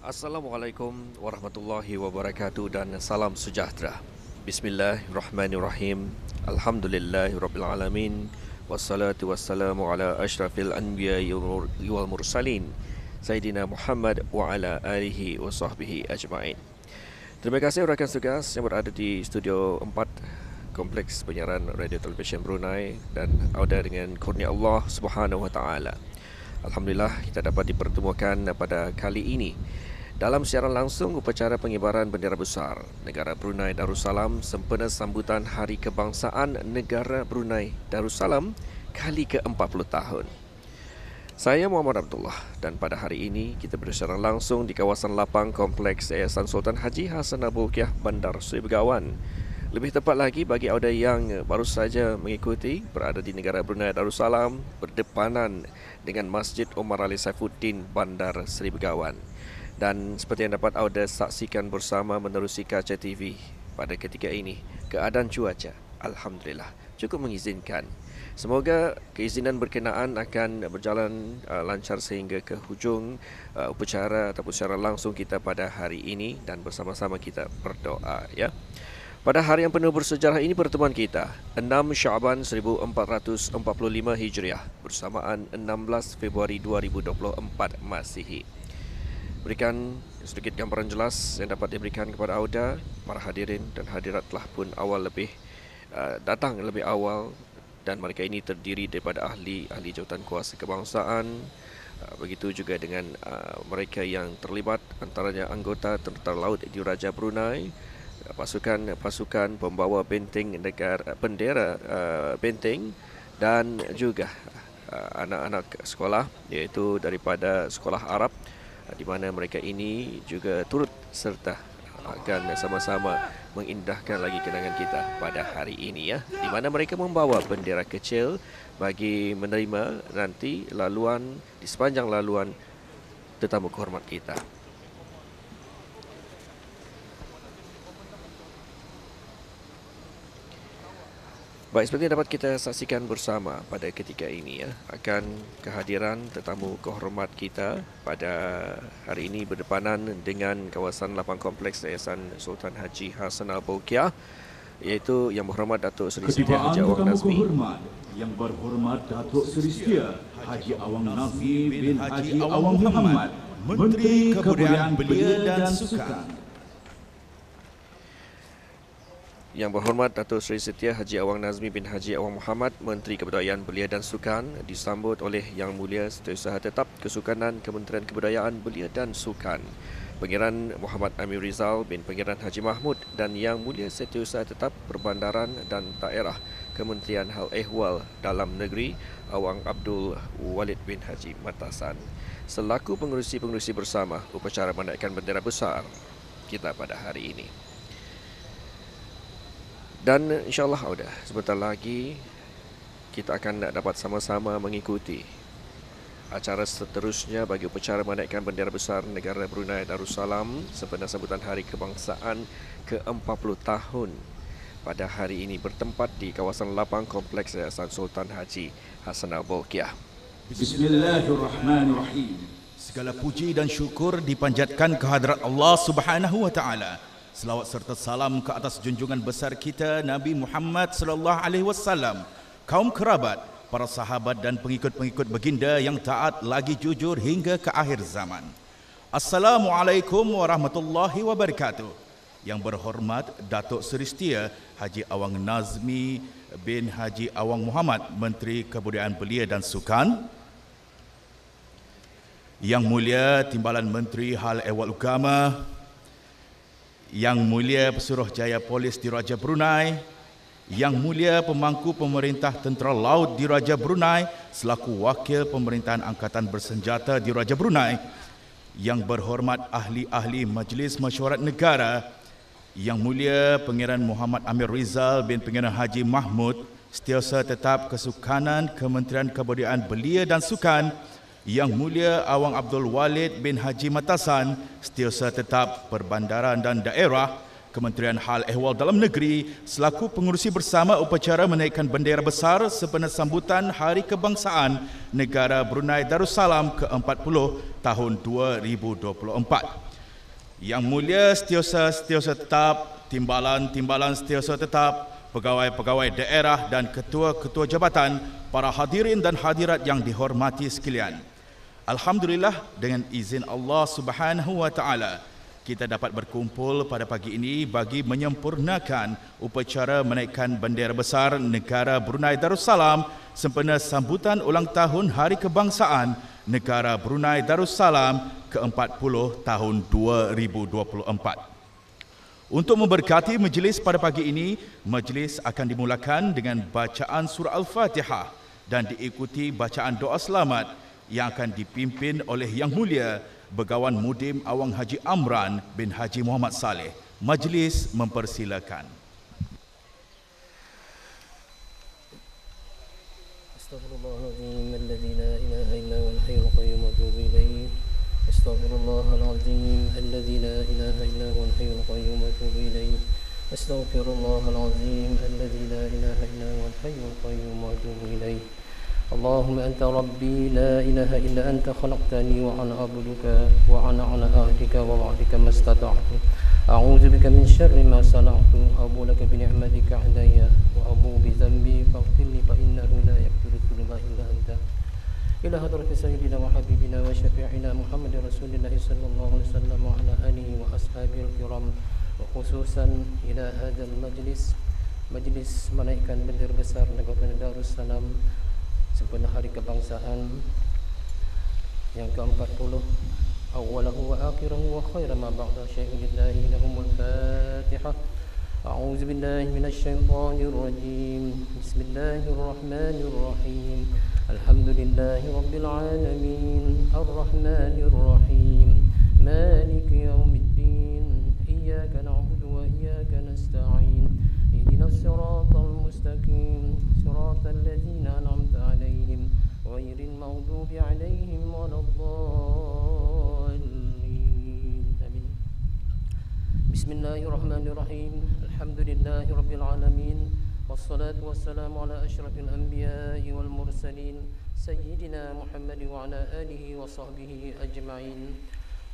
Assalamualaikum warahmatullahi wabarakatuh dan salam sejahtera. Bismillahirrahmanirrahim. Alhamdulillahirrabbilalamin. Wassalatu wassalamu ala ashrafil anbiya wal mursalin Sayyidina Muhammad wa ala alihi wa sahbihi ajma'in. Terima kasih rakan tugas yang berada di studio 4 Kompleks Penyiaran Radio Television Brunei dan auda dengan kurnia Allah Subhanahu wa taala. Alhamdulillah kita dapat dipertemukan pada kali ini dalam siaran langsung upacara pengibaran bendera besar negara Brunei Darussalam sempena sambutan Hari Kebangsaan Negara Brunei Darussalam kali ke-40 tahun. Saya Muhammad Abdullah dan pada hari ini kita bersiaran langsung di kawasan lapang Kompleks Yayasan Sultan Haji Hassanal Bolkiah Bandar Seri Begawan. Lebih tepat lagi bagi anda yang baru saja mengikuti berada di negara Brunei Darussalam berdepanan dengan Masjid Omar Ali Saifuddin Bandar Seri Begawan. Dan seperti yang dapat anda saksikan bersama menerusi kaca TV pada ketika ini, keadaan cuaca alhamdulillah cukup mengizinkan. Semoga keizinan berkenaan akan berjalan lancar sehingga ke hujung upacara ataupun secara langsung kita pada hari ini dan bersama-sama kita berdoa ya. Pada hari yang penuh bersejarah ini pertemuan kita 6 Syaban 1445 Hijriah bersamaan 16 Februari 2024 Masihi. Berikan sedikit gambaran jelas yang dapat diberikan kepada auda, para hadirin dan hadirat telah pun datang lebih awal dan mereka ini terdiri daripada ahli jawatan kuasa kebangsaan, begitu juga dengan mereka yang terlibat antaranya anggota Tentera Laut Diraja Brunei, pasukan pembawa benteng bendera benteng dan juga anak-anak sekolah iaitu daripada sekolah Arab di mana mereka ini juga turut serta akan sama-sama mengindahkan lagi kenangan kita pada hari ini ya, di mana mereka membawa bendera kecil bagi menerima nanti laluan di sepanjang laluan tetamu kehormat kita. Baik, seperti yang dapat kita saksikan bersama pada ketika ini ya, akan kehadiran tetamu kehormat kita pada hari ini berdepanan dengan kawasan lapang Kompleks Yayasan Sultan Haji Hassanal Bolkiah, iaitu Yang Berhormat Datuk Seri Setia Haji Awang Nazmi. Yang Berhormat Datuk Seri Setia Haji Awang Nazmi bin Haji Awang Muhammad, Menteri Kebudayaan Belia dan Sukan. Yang Berhormat Datuk Seri Setia Haji Awang Nazmi bin Haji Awang Muhammad, Menteri Kebudayaan Belia dan Sukan, disambut oleh Yang Mulia Setiausaha Tetap Kesukanan Kementerian Kebudayaan Belia dan Sukan, Pangeran Muhammad Amir Rizal bin Pangeran Haji Mahmud dan Yang Mulia Setiausaha Tetap Perbandaran dan Daerah Kementerian Hal Ehwal Dalam Negeri Awang Abdul Walid bin Haji Matasan, selaku pengerusi-pengerusi bersama upacara menaikkan bendera besar kita pada hari ini. Dan insyaAllah sudah sebentar lagi kita akan dapat sama-sama mengikuti acara seterusnya bagi upacara menaikkan bendera besar negara Brunei Darussalam sempena sambutan Hari Kebangsaan ke-40 tahun pada hari ini bertempat di kawasan lapang Kompleks Yayasan Sultan Haji Hassanal Bolkiah. Bismillahirrahmanirrahim. Segala puji dan syukur dipanjatkan kehadrat Allah Subhanahu wa taala. Selawat serta salam ke atas junjungan besar kita Nabi Muhammad sallallahu alaihi wasallam, kaum kerabat, para sahabat dan pengikut-pengikut baginda yang taat lagi jujur hingga ke akhir zaman. Assalamualaikum warahmatullahi wabarakatuh. Yang Berhormat Datuk Seri Setia Haji Awang Nazmi bin Haji Awang Muhammad, Menteri Kebudayaan Belia dan Sukan. Yang Mulia Timbalan Menteri Hal Ehwal Agama, Yang Mulia Pesuruhjaya Polis Diraja Brunei, Yang Mulia Pemangku Pemerintah Tentera Laut Diraja Brunei selaku Wakil Pemerintahan Angkatan Bersenjata Diraja Brunei, Yang Berhormat Ahli-Ahli Majlis Mesyuarat Negara, Yang Mulia Pangeran Muhammad Amir Rizal bin Pangeran Haji Mahmud, Setiausaha Tetap Kesukanan Kementerian Kebudayaan Belia dan Sukan, Yang Mulia Awang Abdul Walid bin Haji Matasan, Setiausaha Tetap Perbandaran dan Daerah Kementerian Hal Ehwal Dalam Negeri selaku pengurusi bersama upacara menaikkan bendera besar sempena sambutan Hari Kebangsaan Negara Brunei Darussalam ke-40 tahun 2024. Yang Mulia Setiausaha Tetap, Timbalan-Timbalan Setiausaha Tetap, pegawai-pegawai daerah dan ketua-ketua jabatan, para hadirin dan hadirat yang dihormati sekalian. Alhamdulillah, dengan izin Allah Subhanahu wa taala, kita dapat berkumpul pada pagi ini bagi menyempurnakan upacara menaikkan bendera besar negara Brunei Darussalam sempena sambutan ulang tahun Hari Kebangsaan negara Brunei Darussalam ke-40 tahun 2024. Untuk memberkati majlis pada pagi ini, majlis akan dimulakan dengan bacaan surah Al-Fatihah dan diikuti bacaan doa selamat yang akan dipimpin oleh Yang Mulia Begawan Mudim Awang Haji Amran bin Haji Muhammad Saleh. Majlis mempersilakan. Astaghfirullahaladzim alladzi la ilaha illa huwal hayyul qayyum wa atubu ilaih. Astaghfirullahaladzim alladzi la ilaha illa huwal hayyul qayyum wa atubu ilaih. Astaghfirullahaladzim alladzi la ilaha illa huwal hayyul qayyum wa atubu ilaih. اللهم أنت ربي لا إله إلا أنت خلقتني وأنا عبدك وأنا على عهدك ووعدك ما استطعت أعوذ بك من شر ما صنعت أبو لك بنعمتك علي وأبو بذنبي فاغفر لي فإنه لا يغفر الذنوب إلا أنت إلى حضرة سيدنا وحبيبنا وشفيعنا محمد رسول الله صلى الله عليه وسلم وعلى آله وأصحابه الكرام وخصوصا إلى هذا المجلس مجلس menaikkan bendera besar negara Darussalam sempena Hari Kebangsaan yang ke-40, awalahu wa akhirahu wa khairan ma ba'da syai'un lillahi lahumul Fatihah. A'udzu billahi minasy syaithanir rajim. Bismillahirrahmanirrahim. Alhamdulillahi rabbil alamin. Arrahmanir rahim. Maliki yaumiddin. Iyyaka na'budu wa iyyaka nasta'in. Ihdinas siratal mustaqim. صراط الذين أنعمت عليهم غير المغضوب عليهم ولا الضالين آمين. بسم الله الرحمن الرحيم. الحمد لله رب العالمين والصلاة والسلام على أشرف الأنبياء والمرسلين سيدنا محمد وعلى آله وصحبه أجمعين.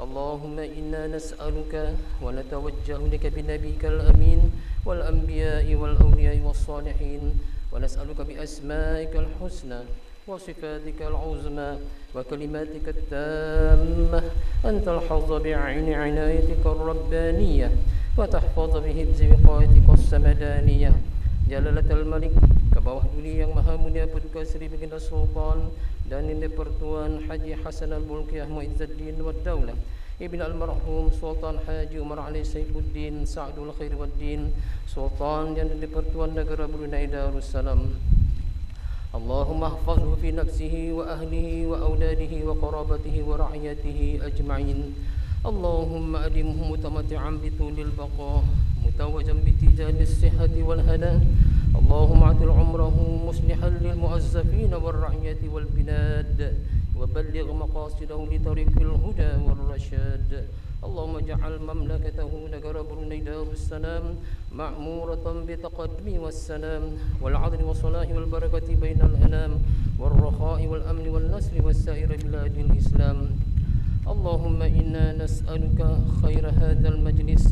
اللهم إنا نسألك ونتوجه لك بنبيك الأمين والأنبياء والأولياء والصالحين ونسألك بأسمائك الحسنى وصفاتك العظمى وكلماتك التامة أن تلحظ بعين عنايتك الربانية وتحفظ بحفظ وقايتك السمدانية. جلالة الملك kebawah duli yang maha mulia Paduka Seri Baginda Sultan dan Nini Pertuan Haji Hasan Al-Mulkiyah Muizzuddin wa Daulah Ibn Al-Marhum Sultan Haji Umar Ali Saifuddin Sa'dul Khair Waddin Sultan dan Nini Pertuan Negara Brunei Darussalam. Allahumma hafazhu fi nafsihi wa ahlihi wa awladihi wa qarabatihi wa ra'iyatihi ajma'in. Allahumma adimhu mutamati'an bitulil baqa mutawajan bitijanis sihhati wal hana. اللهم اعطل عمره مصلحا للمؤزفين والرعية والبلاد وبلغ مقاصده لطريق الهدى والرشاد. اللهم اجعل مملكته نجر بروني دارالسلام معمورة بالتقدم والسلام والعدل والصلاح والبركة بين الأنام والرخاء والأمن والنصر والسائر بلاد الإسلام. اللهم إنا نسألك خير هذا المجلس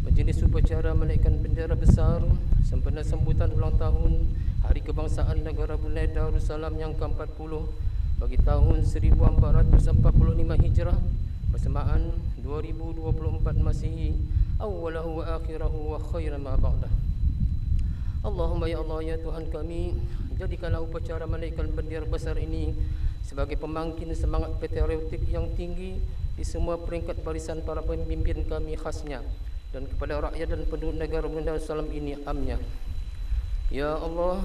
Majlis upacara menaikkan bendera besar sempena sambutan ulang tahun Hari Kebangsaan Negara Brunei Darussalam yang ke-40 bagi tahun 1445 Hijrah bersamaan 2024 Masihi, awalahu wa akhirahu wa khairan ma ba'dah. Allahumma ya Allah ya Tuhan kami, jadikanlah upacara menaikkan bendera besar ini sebagai pemangkin semangat patriotik yang tinggi di semua peringkat barisan para pemimpin kami khasnya dan kepada rakyat dan penduduk negara Brunei Darussalam ini amnya. Ya Allah,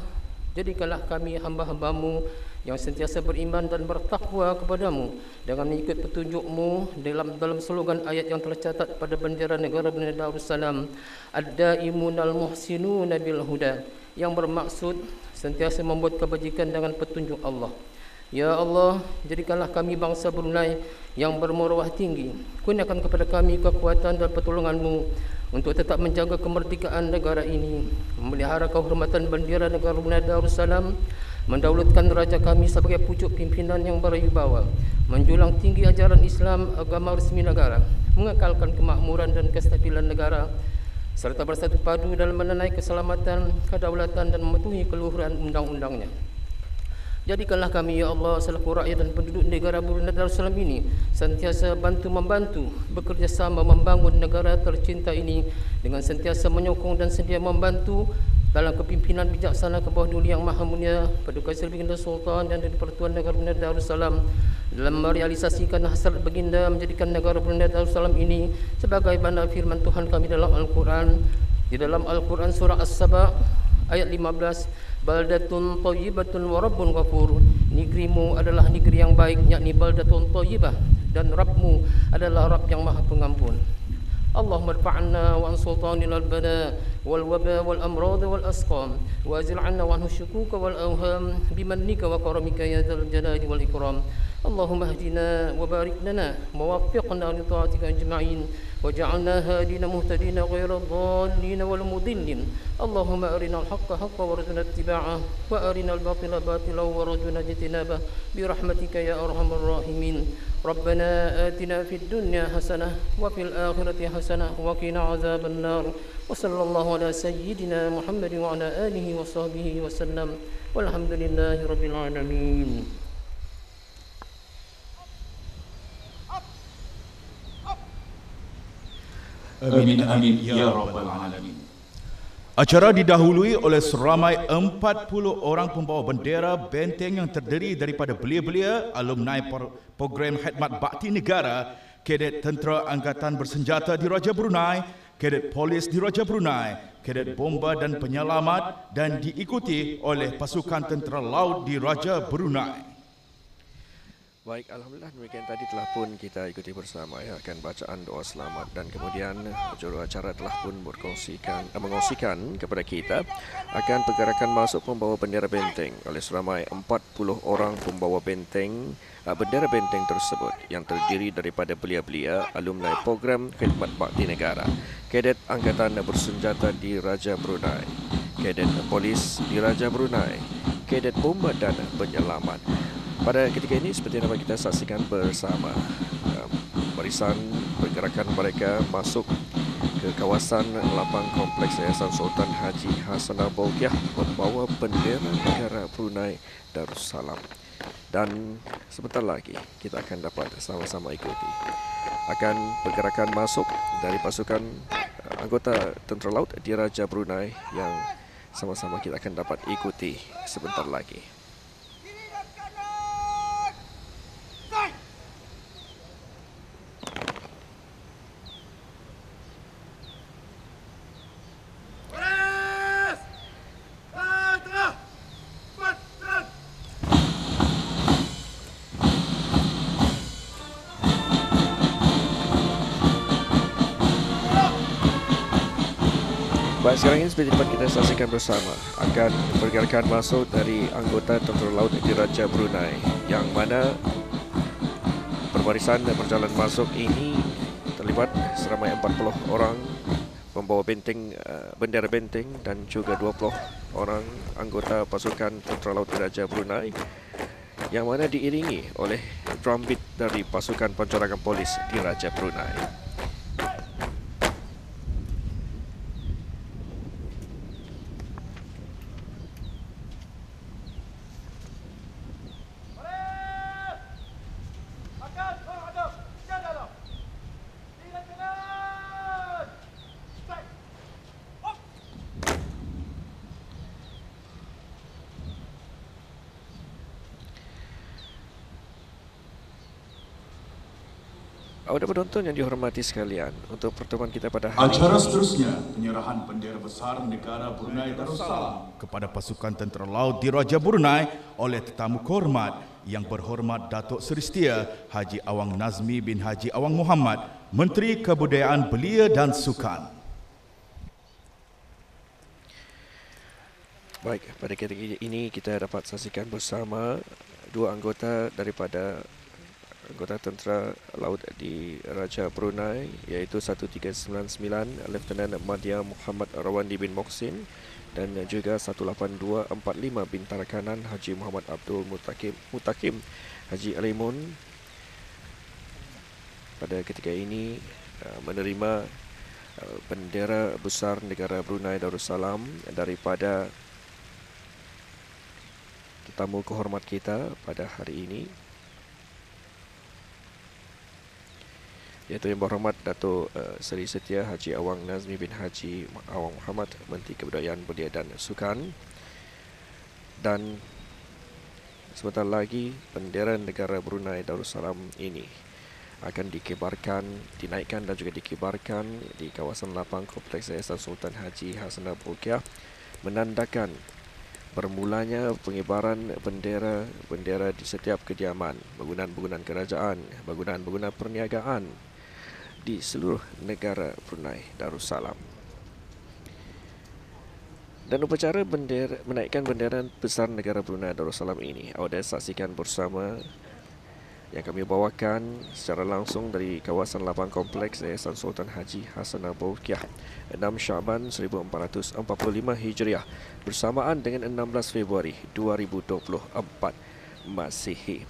jadikanlah kami hamba-hambamu yang sentiasa beriman dan bertakwa kepadamu dengan mengikut petunjukmu dalam slogan ayat yang tercatat pada bendera negara Brunei Darussalam, ad-daimunal muhsinuna bil huda, yang bermaksud sentiasa membuat kebajikan dengan petunjuk Allah. Ya Allah, jadikanlah kami bangsa Brunei yang bermaruah tinggi. Kurniakan kepada kami kekuatan dan pertolongan-Mu untuk tetap menjaga kemerdekaan negara ini, memelihara kehormatan bendera negara Brunei Darussalam mendaulatkan raja kami sebagai pucuk pimpinan yang berwibawa, menjulang tinggi ajaran Islam agama resmi negara, mengekalkan kemakmuran dan kestabilan negara, serta bersatu padu dalam menenai keselamatan, kedaulatan dan mematuhi keluhuran undang-undangnya. Jadikanlah kami, ya Allah, selaku rakyat dan penduduk negara Brunei Darussalam ini sentiasa bantu-membantu, bekerjasama membangun negara tercinta ini dengan sentiasa menyokong dan sedia membantu dalam kepimpinan bijaksana ke bawah Duli Yang Maha Mulia Paduka Sri Baginda Sultan dan Di-Pertuan Negara Brunei Darussalam dalam merealisasikan hasrat baginda menjadikan negara Brunei Darussalam ini sebagai bandar firman Tuhan kami dalam Al-Quran. Di dalam Al-Quran surah As-Saba ayat 15, baldatun thayyibatun wa rabbun ghafur. Negerimu adalah negeri yang baik, yakni baldatun thayyibah, dan Rabbmu adalah Rabb yang Maha Pengampun. Allahumma irfa'na wa an sultanina al-bala wal waba wal amrad wal asqam wa azil 'anna wa anhu syukuka wal awham bimannika wa karamika ya dzal jalali wal ikram. Allahumma hdina wa barik lana wa waffiqna li ta'atika ajma'in waj'alna hadina muhtadina ghayra dhallin wal mudillin. Allahumma arina al-haqqa haqqan warzuqna ittiba'ah wa arina al-batila batilan warzuqna ijtinabah bi rahmatika ya arhamar rahimin. Rabbana atina fid dunya hasanah wa fil akhirati hasanah wa qina azaban nar. Wa sallallahu ala sayyidina Muhammad wa ala alihi wa sahbihi wa sallam. Walhamdulillahi rabbil alamin. Amin amin ya rabbal alamin. Acara didahului oleh seramai 40 orang pembawa bendera benteng yang terdiri daripada belia-belia, alumni program khidmat bakti negara, kadet tentera angkatan bersenjata di Raja Brunei, kadet polis di Raja Brunei, kadet bomba dan penyelamat, dan diikuti oleh pasukan tentera laut di Raja Brunei. Baik, Alhamdulillah demikian tadi telah pun kita ikuti bersama ya akan bacaan doa selamat, dan kemudian juru acara telah pun mengongsikan kepada kita akan pergerakan masuk pembawa bendera benteng oleh seramai 40 orang pembawa bendera benteng tersebut yang terdiri daripada belia-belia, alumni program khidmat bakti negara, kadet angkatan bersenjata di Raja Brunei, kadet polis di Raja Brunei, kadet bomba dan penyelamat. Pada ketika ini seperti yang dapat kita saksikan bersama, barisan pergerakan mereka masuk ke kawasan lapang kompleks Yayasan Sultan Haji Hassanal Bolkiah membawa bendera negara Brunei Darussalam. Dan sebentar lagi kita akan dapat sama-sama ikuti akan pergerakan masuk dari pasukan anggota tentera laut di Raja Brunei yang sama-sama kita akan dapat ikuti sebentar lagi. Baik, sekarang ini seperti dapat kita saksikan bersama akan pergerakan masuk dari anggota tentera laut di Raja Brunei, yang mana perbarisan dan perjalanan masuk ini terlibat seramai 40 orang pembawa bendera benteng dan juga 20 orang anggota pasukan tentera laut di Raja Brunei, yang mana diiringi oleh drum beat dari pasukan pencorangan polis di Raja Brunei. Awak penonton yang dihormati sekalian, untuk pertemuan kita pada hari Acara ini, seterusnya, penyerahan bendera besar negara Brunei Darussalam kepada pasukan tentera laut di Raja Brunei oleh tetamu kehormat yang berhormat Datuk Seri Setia Haji Awang Nazmi bin Haji Awang Muhammad, Menteri Kebudayaan Belia dan Sukan. baik, pada ketika ini kita dapat saksikan bersama dua anggota daripada anggota tentera laut di Raja Brunei, iaitu 1399 Lieutenant Madya Muhammad Rawandi bin Moksin dan juga 18245 Bintara Kanan Haji Muhammad Abdul Mutakim Haji Alimun pada ketika ini menerima bendera besar negara Brunei Darussalam daripada tetamu kehormat kita pada hari ini, iaitu Yang Berhormat Datuk Seri Setia Haji Awang Nazmi bin Haji Awang Muhammad, Menteri Kebudayaan Belia dan Sukan. Dan sebentar lagi bendera negara Brunei Darussalam ini akan dinaikkan dan juga dikibarkan di kawasan lapang Kompleks Yayasan Sultan Haji Hasanah Bolkiah, menandakan bermulanya pengibaran bendera di setiap kediaman, bangunan-bangunan kerajaan, bangunan-bangunan perniagaan di seluruh negara Brunei Darussalam. Dan upacara menaikkan bendera besar negara Brunei Darussalam ini awak saksikan bersama, yang kami bawakan secara langsung dari kawasan lapang Kompleks Yayasan Sultan Haji Hasanah Bolkiah 6 Syaban 1445 Hijriah bersamaan dengan 16 Februari 2024 Masihi.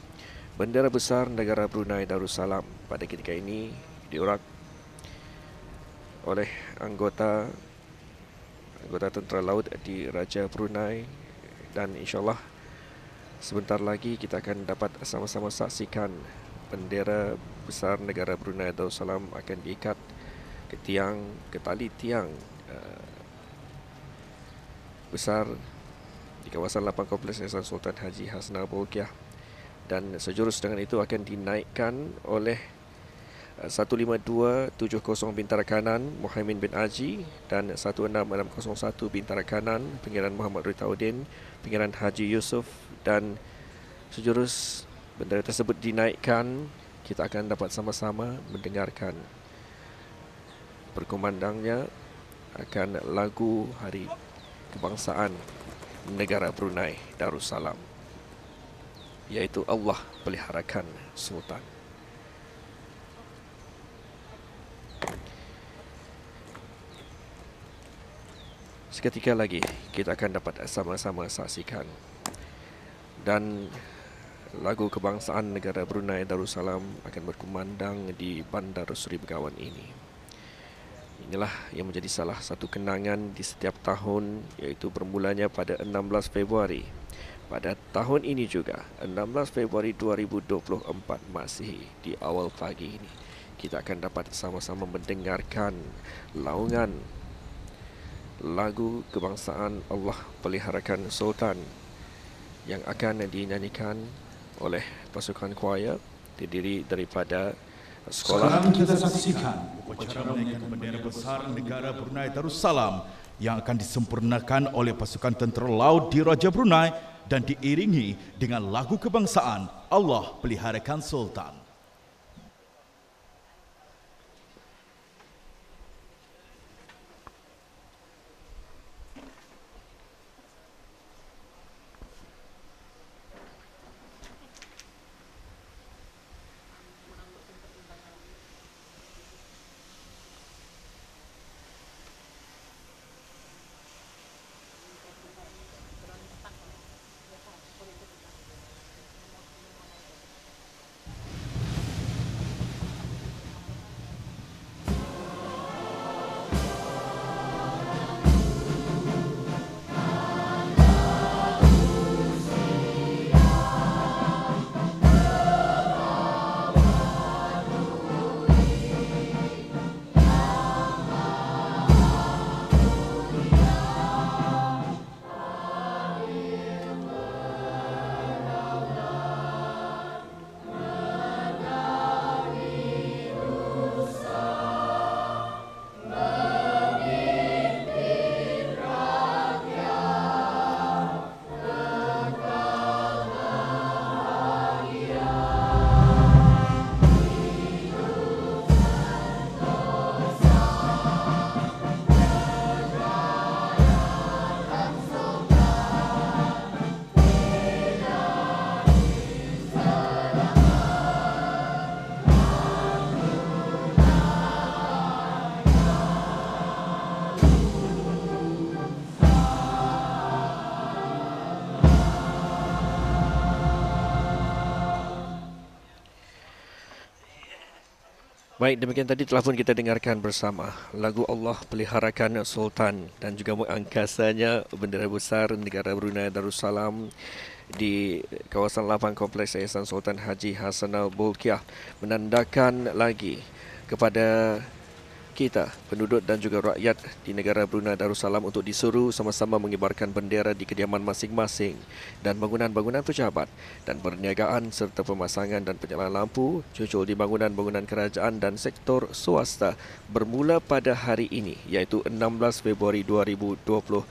Bendera besar negara Brunei Darussalam pada ketika ini diurak oleh anggota tentera laut di Raja Brunei, dan insyaAllah sebentar lagi kita akan dapat sama-sama saksikan bendera besar negara Brunei Darussalam akan diikat ke tali tiang besar di kawasan lapang Kompleks Yayasan Sultan Haji Hasanah Bolkiah, dan sejurus dengan itu akan dinaikkan oleh 15270 Bintara Kanan Muhaimin bin Aji dan 16601 Bintara Kanan Pangeran Muhammad Ritauddin, Pangeran Haji Yusof, dan sejurus bendera tersebut dinaikkan, kita akan dapat sama-sama mendengarkan berkumandangnya akan lagu Hari Kebangsaan negara Brunei Darussalam, iaitu Allah Peliharakan Sultan. Seketika lagi kita akan dapat sama-sama saksikan, dan lagu kebangsaan negara Brunei Darussalam akan berkumandang di Bandar Seri Begawan ini. Inilah yang menjadi salah satu kenangan di setiap tahun, iaitu bermulanya pada 16 Februari. Pada tahun ini juga, 16 Februari 2024 Masihi, di awal pagi ini, kita akan dapat sama-sama mendengarkan laungan lagu kebangsaan Allah Peliharakan Sultan yang akan dinyanyikan oleh pasukan choir terdiri daripada sekolah. Sekarang kita saksikan upacara menaikkan bendera besar negara Brunei Darussalam yang akan disempurnakan oleh pasukan tentera laut di Raja Brunei dan diiringi dengan lagu kebangsaan Allah Peliharakan Sultan. Baik, demikian tadi telah pun kita dengarkan bersama lagu Allah Peliharakan Sultan dan juga mengangkasanya bendera besar negara Brunei Darussalam di kawasan lapang Kompleks Yayasan Sultan Haji Hassanal Bolkiah, menandakan lagi kepada kita, penduduk dan juga rakyat di negara Brunei Darussalam untuk disuruh sama-sama mengibarkan bendera di kediaman masing-masing dan bangunan-bangunan pejabat dan perniagaan serta pemasangan dan penyalahan lampu cucul di bangunan-bangunan kerajaan dan sektor swasta bermula pada hari ini iaitu 16 Februari 2024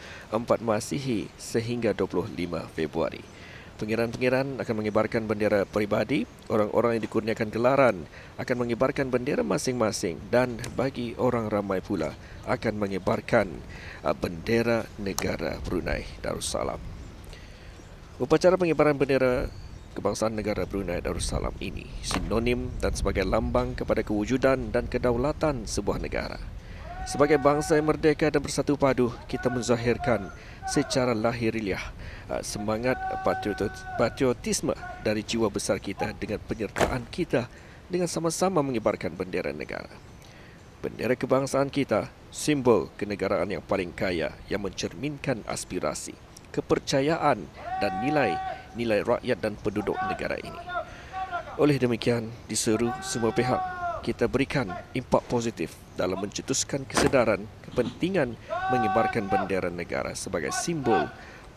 Masihi sehingga 25 Februari. Pengiran-pengiran akan mengibarkan bendera peribadi, orang-orang yang dikurniakan gelaran akan mengibarkan bendera masing-masing dan bagi orang ramai pula akan mengibarkan bendera negara Brunei Darussalam. Upacara pengibaran bendera kebangsaan negara Brunei Darussalam ini sinonim dan sebagai lambang kepada kewujudan dan kedaulatan sebuah negara. Sebagai bangsa yang merdeka dan bersatu padu, kita menzahirkan secara lahiriah semangat patriotisme dari jiwa besar kita dengan penyertaan kita dengan sama-sama mengibarkan bendera negara. Bendera kebangsaan kita, simbol kenegaraan yang paling kaya yang mencerminkan aspirasi, kepercayaan dan nilai rakyat dan penduduk negara ini. Oleh demikian, diseru semua pihak kita berikan impak positif dalam mencetuskan kesedaran kepentingan mengibarkan bendera negara sebagai simbol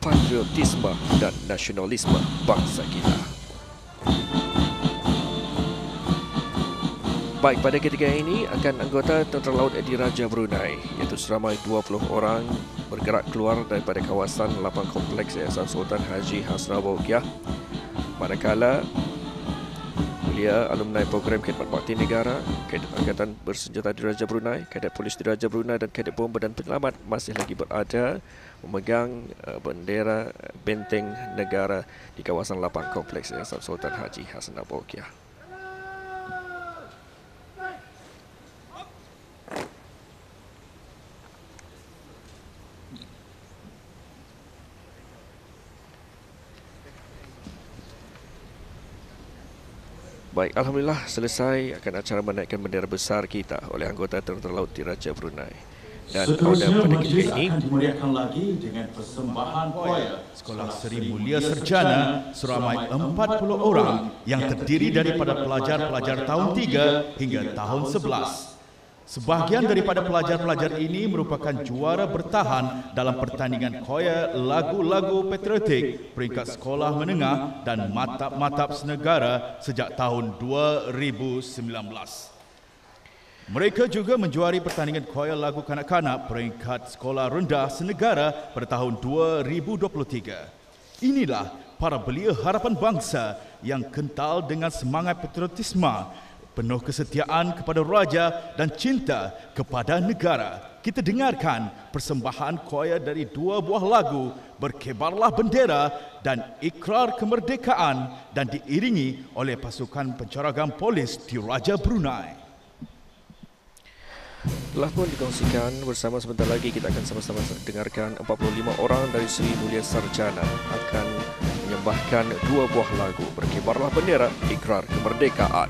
patriotisme dan nasionalisme bangsa kita. Baik, pada ketika ini akan anggota Tentera Laut Diraja Brunei iaitu seramai 20 orang bergerak keluar daripada kawasan lapang Kompleks Yayasan Sultan Haji Hassanal Bolkiah, manakala belia alumni program Khidmat Bakti Negara, Kadet Angkatan Bersenjata Diraja Brunei, Kadet Polis Diraja Brunei dan Kadet Bomba dan Penyelamat masih lagi berada memegang bendera benteng negara di kawasan lapang Kompleks Yayasan Sultan Haji Hassanal Bolkiah. Baik, Alhamdulillah selesai akan acara menaikkan bendera besar kita oleh anggota Tentera Laut Diraja Brunei. Dan pada ketika ini dimeriahkan lagi dengan persembahan choir Sekolah Seri Mulia Sarjana seramai 40 orang yang terdiri daripada pelajar-pelajar tahun 3 hingga tahun 11. Sebahagian daripada pelajar-pelajar ini merupakan juara bertahan dalam pertandingan choir lagu-lagu patriotik peringkat sekolah menengah dan matap-matap senegara sejak tahun 2019. Mereka juga menjuari pertandingan choir lagu kanak-kanak peringkat sekolah rendah senegara pada tahun 2023. Inilah para belia harapan bangsa yang kental dengan semangat patriotisme, penuh kesetiaan kepada raja dan cinta kepada negara. Kita dengarkan persembahan choir dari 2 buah lagu Berkibarlah Bendera dan Ikrar Kemerdekaan dan diiringi oleh pasukan penceragam polis Diraja Brunei. telah pun dikongsikan bersama. Sebentar lagi kita akan sama-sama dengarkan 45 orang dari Seri Mulia Sarjana akan menyembahkan 2 buah lagu Berkibarlah Bendera, Ikrar Kemerdekaan.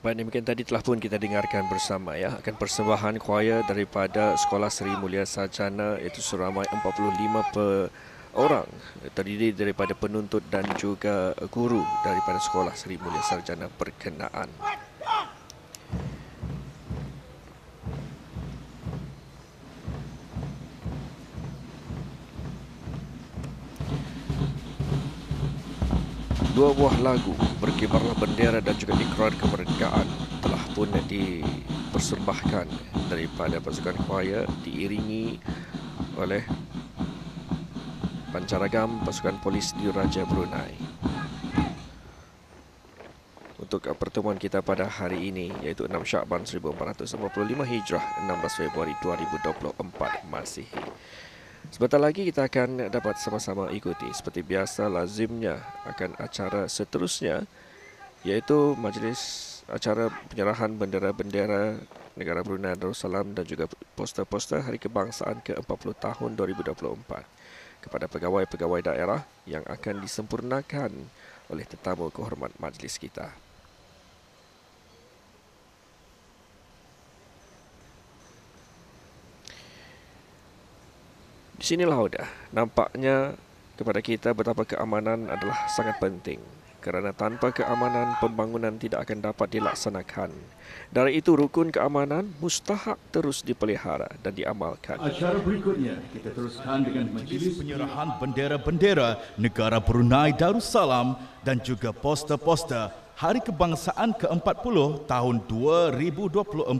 Baik, demikian tadi telah pun kita dengarkan bersama ya akan persembahan choir daripada Sekolah Seri Mulia Sarjana, iaitu seramai 45 orang terdiri daripada penuntut dan juga guru daripada Sekolah Seri Mulia Sarjana berkenaan. Dua buah lagu Berkibarlah Bendera dan juga Ikrar Kemerdekaan telah pun dipersembahkan daripada pasukan choir diiringi oleh pancaragam pasukan polis di Raja Brunei. Untuk pertemuan kita pada hari ini iaitu 6 Syakban 1445 Hijrah, 16 Februari 2024 Masihi. Sebentar lagi kita akan dapat sama-sama ikuti seperti biasa lazimnya akan acara seterusnya, iaitu majlis acara penyerahan bendera-bendera negara Brunei Darussalam dan juga poster-poster Hari Kebangsaan ke-40 tahun 2024 kepada pegawai-pegawai daerah yang akan disempurnakan oleh tetamu kehormat majlis kita. Di sinilah sudah nampaknya kepada kita betapa keamanan adalah sangat penting, kerana tanpa keamanan pembangunan tidak akan dapat dilaksanakan. Dari itu rukun keamanan mustahak terus dipelihara dan diamalkan. Acara berikutnya kita teruskan dengan majlis penyerahan bendera-bendera negara Brunei Darussalam dan juga poster-poster Hari Kebangsaan ke-40 tahun 2024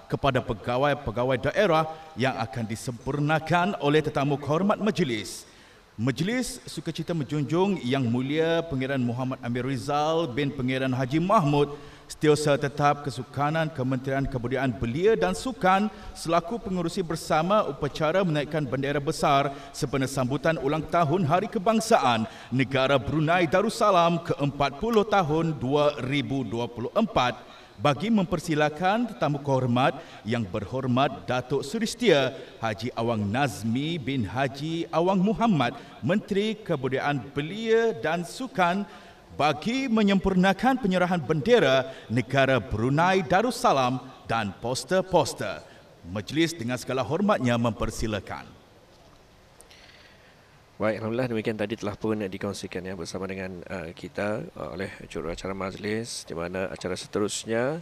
kepada pegawai-pegawai daerah yang akan disempurnakan oleh tetamu kehormat majlis. Majlis sukacita menjunjung Yang Mulia Pangeran Muhammad Amir Rizal bin Pangeran Haji Mahmud, Setiausaha Tetap Kesukanan Kementerian Kebudayaan Belia dan Sukan selaku pengerusi bersama upacara menaikkan bendera besar sempena sambutan ulang tahun Hari Kebangsaan Negara Brunei Darussalam ke-40 tahun 2024 bagi mempersilakan tetamu kehormat Yang Berhormat Datuk Seri Setia Haji Awang Nazmi bin Haji Awang Muhammad, Menteri Kebudayaan Belia dan Sukan, bagi menyempurnakan penyerahan bendera negara Brunei Darussalam dan poster-poster. Majlis dengan segala hormatnya mempersilakan. Baik, alhamdulillah demikian tadi telah pun dikongsikan ya bersama dengan kita oleh juruacara majlis, di mana acara seterusnya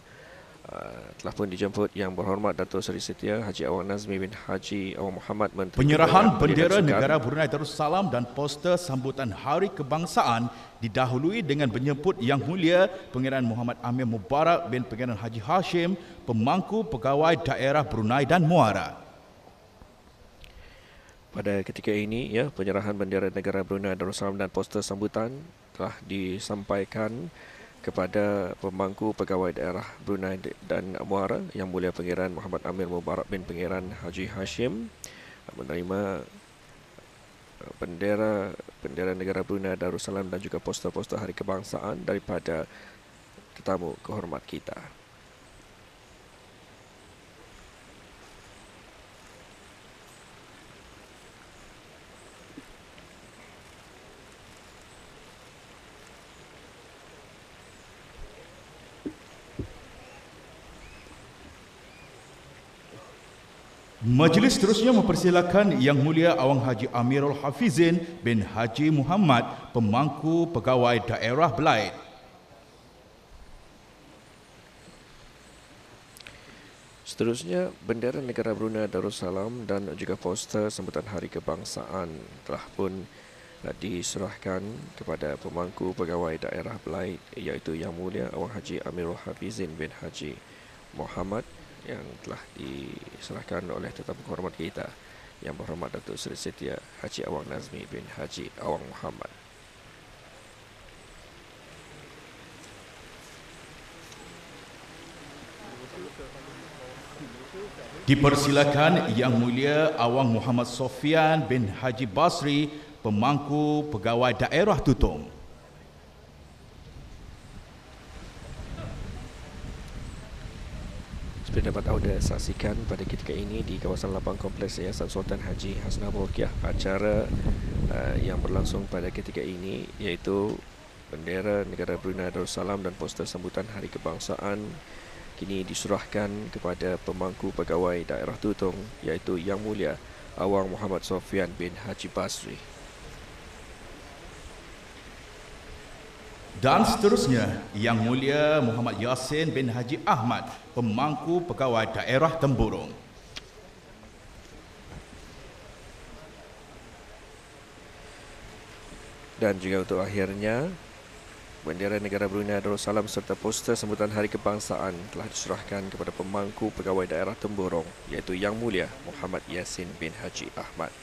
telah pun dijemput Yang Berhormat Datuk Seri Setia Haji Awang Nazmi bin Haji Awang Muhammad, Menteri Penyerahan bendera negara Brunei Darussalam dan poster sambutan Hari Kebangsaan didahului dengan menjemput Yang Mulia Pangeran Muhammad Amir Mubarak bin Pangeran Haji Hashim, pemangku pegawai daerah Brunei dan Muara. Pada ketika ini ya, penyerahan bendera negara Brunei Darussalam dan poster sambutan telah disampaikan kepada pemangku pegawai daerah Brunei dan Muara Yang Mulia Pangeran Muhammad Amir Mubarak bin Pangeran Haji Hashim, menerima bendera negara Brunei Darussalam dan juga poster-poster Hari Kebangsaan daripada tetamu kehormat kita. Majlis seterusnya mempersilakan Yang Mulia Awang Haji Amirul Hafizin bin Haji Muhammad, pemangku pegawai daerah Belait. Seterusnya, bendera negara Brunei Darussalam dan juga poster sambutan Hari Kebangsaan telah pun diserahkan kepada pemangku pegawai daerah Belait, iaitu Yang Mulia Awang Haji Amirul Hafizin bin Haji Muhammad, yang telah diserahkan oleh tetamu kehormat kita Yang Berhormat Datuk Seri Setia Haji Awang Nazmi bin Haji Awang Muhammad. Dipersilakan Yang Mulia Awang Muhammad Sofian bin Haji Basri, pemangku pegawai daerah Tutung. Seperti dapat anda saksikan pada ketika ini di kawasan lapang kompleks Yayasan Sultan Haji Hasnah Bolkiah, acara yang berlangsung pada ketika ini iaitu Bendera negara Brunei Darussalam dan poster sambutan Hari Kebangsaan kini diserahkan kepada pemangku pegawai daerah Tutong iaitu Yang Mulia Awang Muhammad Sofyan bin Haji Basri. Dan seterusnya, Yang Mulia Muhammad Yassin bin Haji Ahmad, pemangku pegawai daerah Temburong. Dan juga untuk akhirnya, bendera negara Brunei Darussalam serta poster sambutan Hari Kebangsaan telah diserahkan kepada pemangku pegawai daerah Temburong iaitu Yang Mulia Muhammad Yassin bin Haji Ahmad.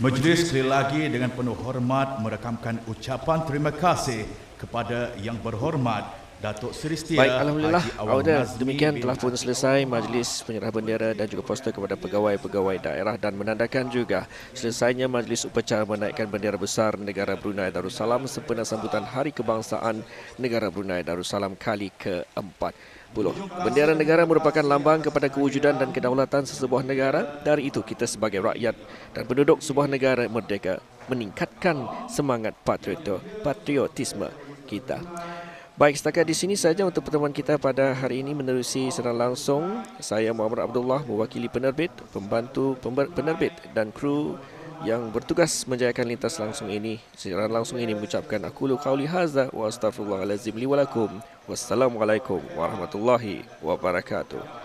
Majlis sekali lagi dengan penuh hormat merekamkan ucapan terima kasih kepada Yang Berhormat Datuk Seri Setia Baik, Alhamdulillah, Haji Awang Auda, Nazmi demikian bin telah pun selesai majlis penyerah bendera dan juga poster kepada pegawai-pegawai daerah dan menandakan juga selesainya majlis upacara menaikkan bendera besar negara Brunei Darussalam sempena sambutan Hari Kebangsaan negara Brunei Darussalam kali ke-40. Bendera negara merupakan lambang kepada kewujudan dan kedaulatan sesebuah negara. Dari itu kita sebagai rakyat dan penduduk sebuah negara merdeka meningkatkan semangat patriotisme kita. Baik, setakat di sini saja untuk pertemuan kita pada hari ini menerusi secara langsung. Saya Muhammad Abdullah mewakili penerbit, pembantu penerbit dan kru yang bertugas menjayakan lintas langsung ini. Secara langsung ini mengucapkan aqulu qauli hadza wa astaghfirullahalazim li wa lakum. Wassalamualaikum warahmatullahi wabarakatuh.